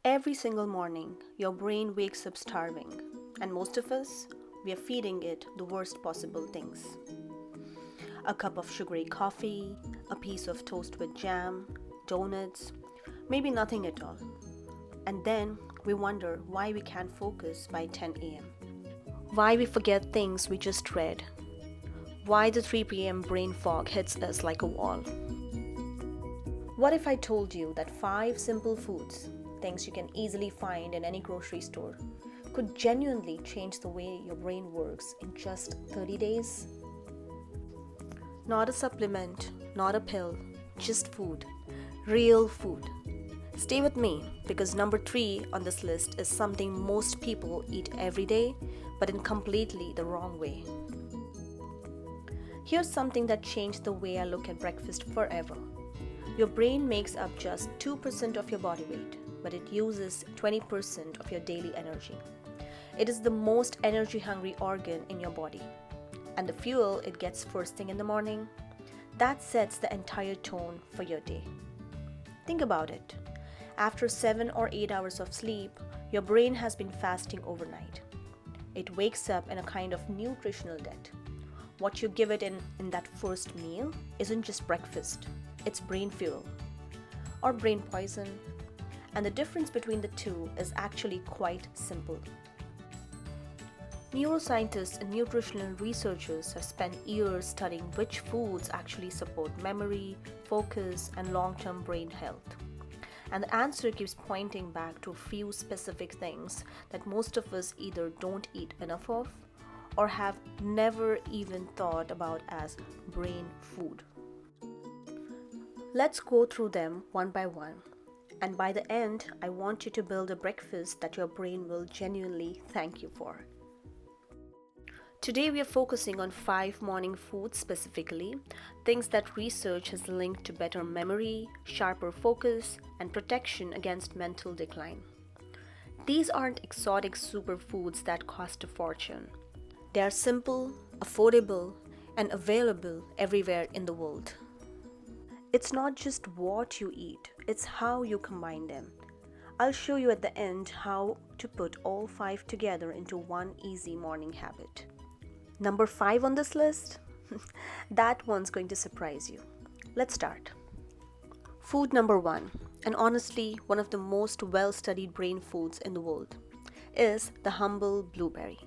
Every single morning, your brain wakes up starving, and most of us, we are feeding it the worst possible things. A cup of sugary coffee, a piece of toast with jam, donuts, maybe nothing at all. And then we wonder why we can't focus by 10 a.m. Why we forget things we just read. Why the 3 p.m. brain fog hits us like a wall. What if I told you that 5 simple foods, things you can easily find in any grocery store, could genuinely change the way your brain works in just 30 days? Not a supplement, not a pill, just food. Real food. Stay with me because number 3 on this list is something most people eat every day, but in completely the wrong way. Here's something that changed the way I look at breakfast forever. Your brain makes up just 2% of your body weight, but it uses 20% of your daily energy. It is the most energy hungry organ in your body. And the fuel it gets first thing in the morning, that sets the entire tone for your day. Think about it. After 7 or 8 hours of sleep, your brain has been fasting overnight. It wakes up in a kind of nutritional debt. What you give it in that first meal isn't just breakfast, it's brain fuel or brain poison. And the difference between the two is actually quite simple. Neuroscientists and nutritional researchers have spent years studying which foods actually support memory, focus, and long-term brain health. And the answer keeps pointing back to a few specific things that most of us either don't eat enough of or have never even thought about as brain food. Let's go through them one by one. And by the end, I want you to build a breakfast that your brain will genuinely thank you for. Today we are focusing on 5 morning foods specifically, things that research has linked to better memory, sharper focus, and protection against mental decline. These aren't exotic superfoods that cost a fortune. They are simple, affordable, and available everywhere in the world. It's not just what you eat, it's how you combine them. I'll show you at the end how to put all 5 together into one easy morning habit. Number 5 on this list? That one's going to surprise you. Let's start. Food number 1, and honestly one of the most well-studied brain foods in the world, is the humble blueberry.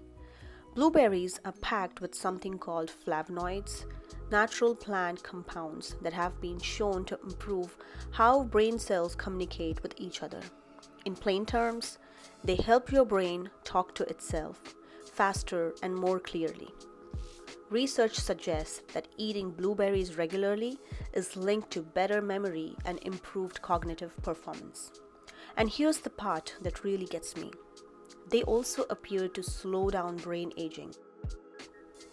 Blueberries are packed with something called flavonoids, natural plant compounds that have been shown to improve how brain cells communicate with each other. In plain terms, they help your brain talk to itself faster and more clearly. Research suggests that eating blueberries regularly is linked to better memory and improved cognitive performance. And here's the part that really gets me. They also appear to slow down brain aging.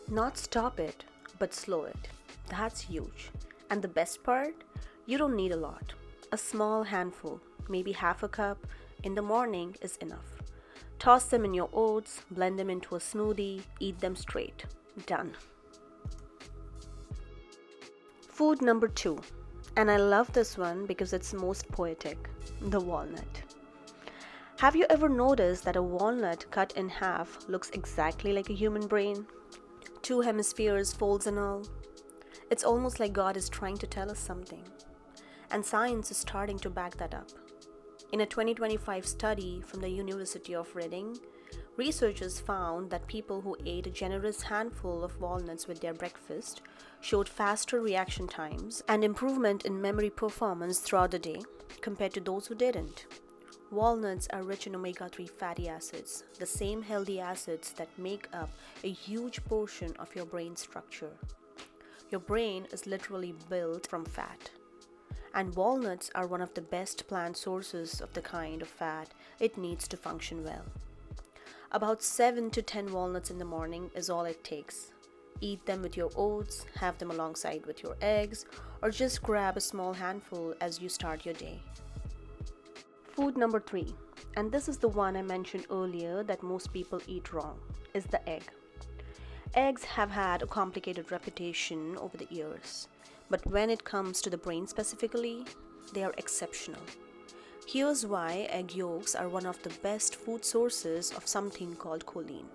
Not stop it, but slow it. That's huge. And the best part? You don't need a lot. A small handful, maybe half a cup, in the morning is enough. Toss them in your oats, blend them into a smoothie, eat them straight. Done. Food number 2, and I love this one because it's most poetic, the walnut. Have you ever noticed that a walnut cut in half looks exactly like a human brain? 2 hemispheres, folds and all. It's almost like God is trying to tell us something. And science is starting to back that up. In a 2025 study from the University of Reading, researchers found that people who ate a generous handful of walnuts with their breakfast showed faster reaction times and improvement in memory performance throughout the day compared to those who didn't. Walnuts are rich in omega-3 fatty acids, the same healthy acids that make up a huge portion of your brain structure. Your brain is literally built from fat. And walnuts are one of the best plant sources of the kind of fat it needs to function well. About 7 to 10 walnuts in the morning is all it takes. Eat them with your oats, have them alongside with your eggs, or just grab a small handful as you start your day. Food number 3, and this is the one I mentioned earlier that most people eat wrong, is the egg. Eggs have had a complicated reputation over the years, but when it comes to the brain specifically, they are exceptional. Here's why egg yolks are one of the best food sources of something called choline.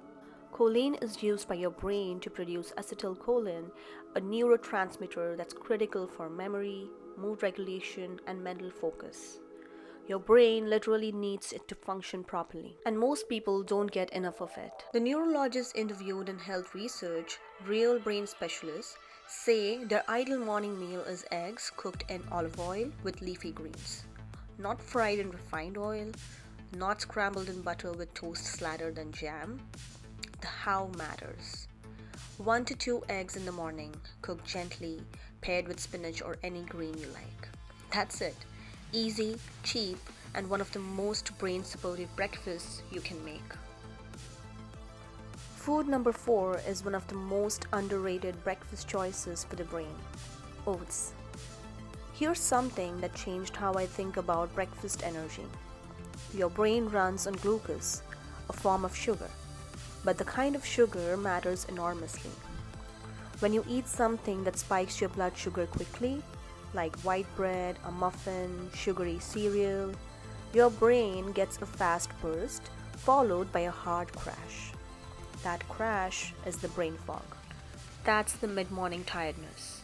Choline is used by your brain to produce acetylcholine, a neurotransmitter that's critical for memory, mood regulation, and mental focus. Your brain literally needs it to function properly, and most people don't get enough of it. The neurologists interviewed in health research, real brain specialists, say their ideal morning meal is eggs cooked in olive oil with leafy greens. Not fried in refined oil, not scrambled in butter with toast slathered in jam. The how matters. 1 to 2 eggs in the morning, cooked gently, paired with spinach or any green you like. That's it. Easy, cheap, and one of the most brain supportive breakfasts you can make. Food number 4 is one of the most underrated breakfast choices for the brain: oats. Here's something that changed how I think about breakfast energy. Your brain runs on glucose, a form of sugar, but the kind of sugar matters enormously. When you eat something that spikes your blood sugar quickly, like white bread, a muffin, sugary cereal, your brain gets a fast burst followed by a hard crash. That crash is the brain fog. That's the mid-morning tiredness.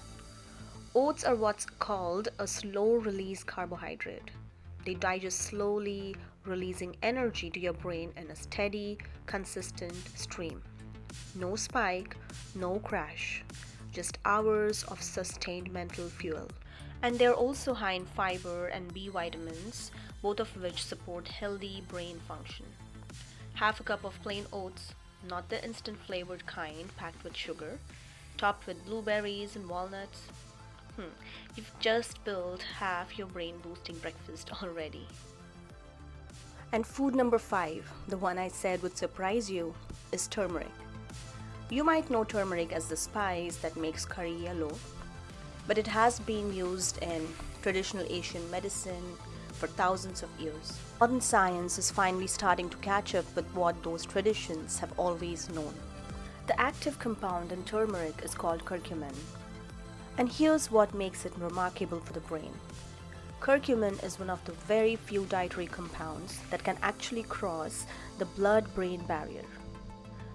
Oats are what's called a slow-release carbohydrate. They digest slowly, releasing energy to your brain in a steady, consistent stream. No spike, no crash, just hours of sustained mental fuel. And they're also high in fiber and B vitamins, both of which support healthy brain function. Half a cup of plain oats, not the instant flavored kind packed with sugar, topped with blueberries and walnuts. You've just built half your brain boosting breakfast already. And food number 5, the one I said would surprise you, is turmeric. You might know turmeric as the spice that makes curry yellow, but it has been used in traditional Asian medicine for thousands of years. Modern science is finally starting to catch up with what those traditions have always known. The active compound in turmeric is called curcumin. And here's what makes it remarkable for the brain. Curcumin is one of the very few dietary compounds that can actually cross the blood-brain barrier,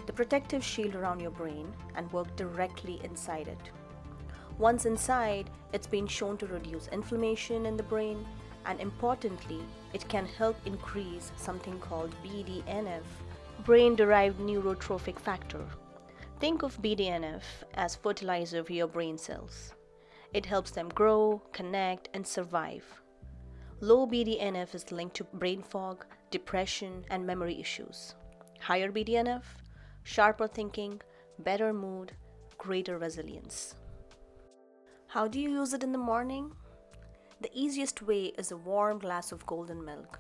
the protective shield around your brain, and work directly inside it. Once inside, it's been shown to reduce inflammation in the brain, and importantly, it can help increase something called BDNF, brain-derived neurotrophic factor. Think of BDNF as fertilizer for your brain cells. It helps them grow, connect, and survive. Low BDNF is linked to brain fog, depression, and memory issues. Higher BDNF, sharper thinking, better mood, greater resilience. How do you use it in the morning? The easiest way is a warm glass of golden milk,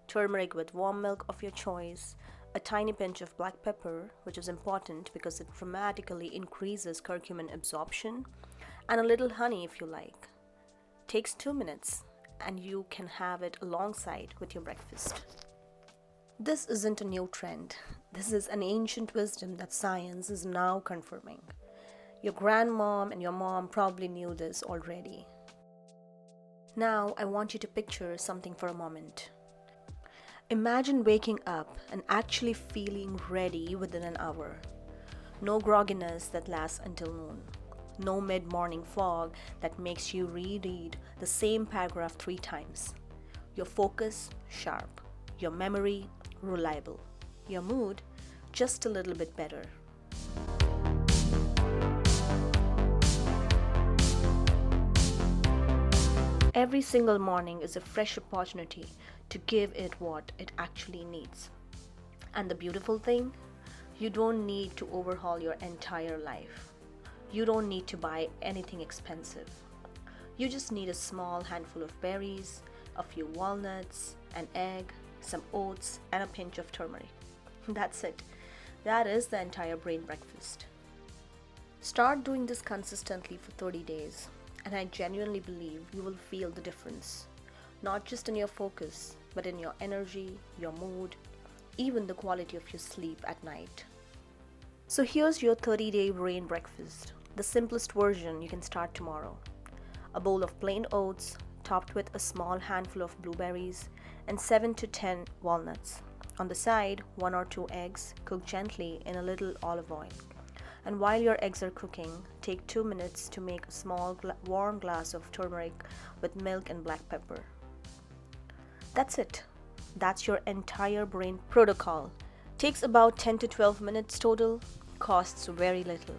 turmeric with warm milk of your choice, a tiny pinch of black pepper, which is important because it dramatically increases curcumin absorption, and a little honey if you like. Takes 2 minutes, and you can have it alongside with your breakfast. This isn't a new trend. This is an ancient wisdom that science is now confirming. Your grandmom and your mom probably knew this already. Now I want you to picture something for a moment. Imagine waking up and actually feeling ready within an hour. No grogginess that lasts until noon. No mid-morning fog that makes you reread the same paragraph 3 times. Your focus, sharp. Your memory, reliable. Your mood, just a little bit better. Every single morning is a fresh opportunity to give it what it actually needs. And the beautiful thing, you don't need to overhaul your entire life. You don't need to buy anything expensive. You just need a small handful of berries, a few walnuts, an egg, some oats, and a pinch of turmeric. That's it. That is the entire brain breakfast. Start doing this consistently for 30 days, and I genuinely believe you will feel the difference. Not just in your focus, but in your energy, your mood, even the quality of your sleep at night. So here's your 30-day brain breakfast. The simplest version you can start tomorrow. A bowl of plain oats topped with a small handful of blueberries and 7 to 10 walnuts. On the side, 1 or 2 eggs cooked gently in a little olive oil. And while your eggs are cooking, take 2 minutes to make a small warm glass of turmeric with milk and black pepper. That's it. That's your entire brain protocol. Takes about 10 to 12 minutes total, costs very little.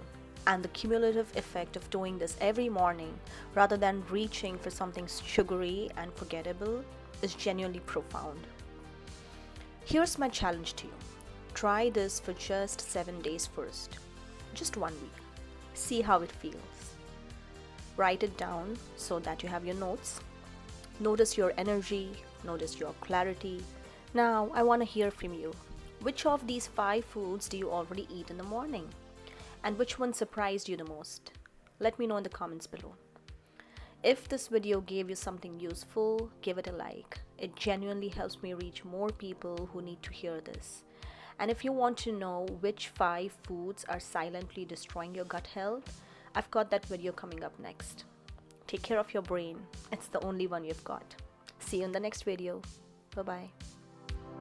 And the cumulative effect of doing this every morning rather than reaching for something sugary and forgettable is genuinely profound. Here's my challenge to you. Try this for just 7 days first. Just 1 week. See how it feels. Write it down so that you have your notes. Notice your energy, notice your clarity. Now, I want to hear from you. Which of these 5 foods do you already eat in the morning? And which one surprised you the most? Let me know in the comments below. If this video gave you something useful, give it a like. It genuinely helps me reach more people who need to hear this. And if you want to know which 5 foods are silently destroying your gut health, I've got that video coming up next. Take care of your brain. It's the only one you've got. See you in the next video. Bye-bye.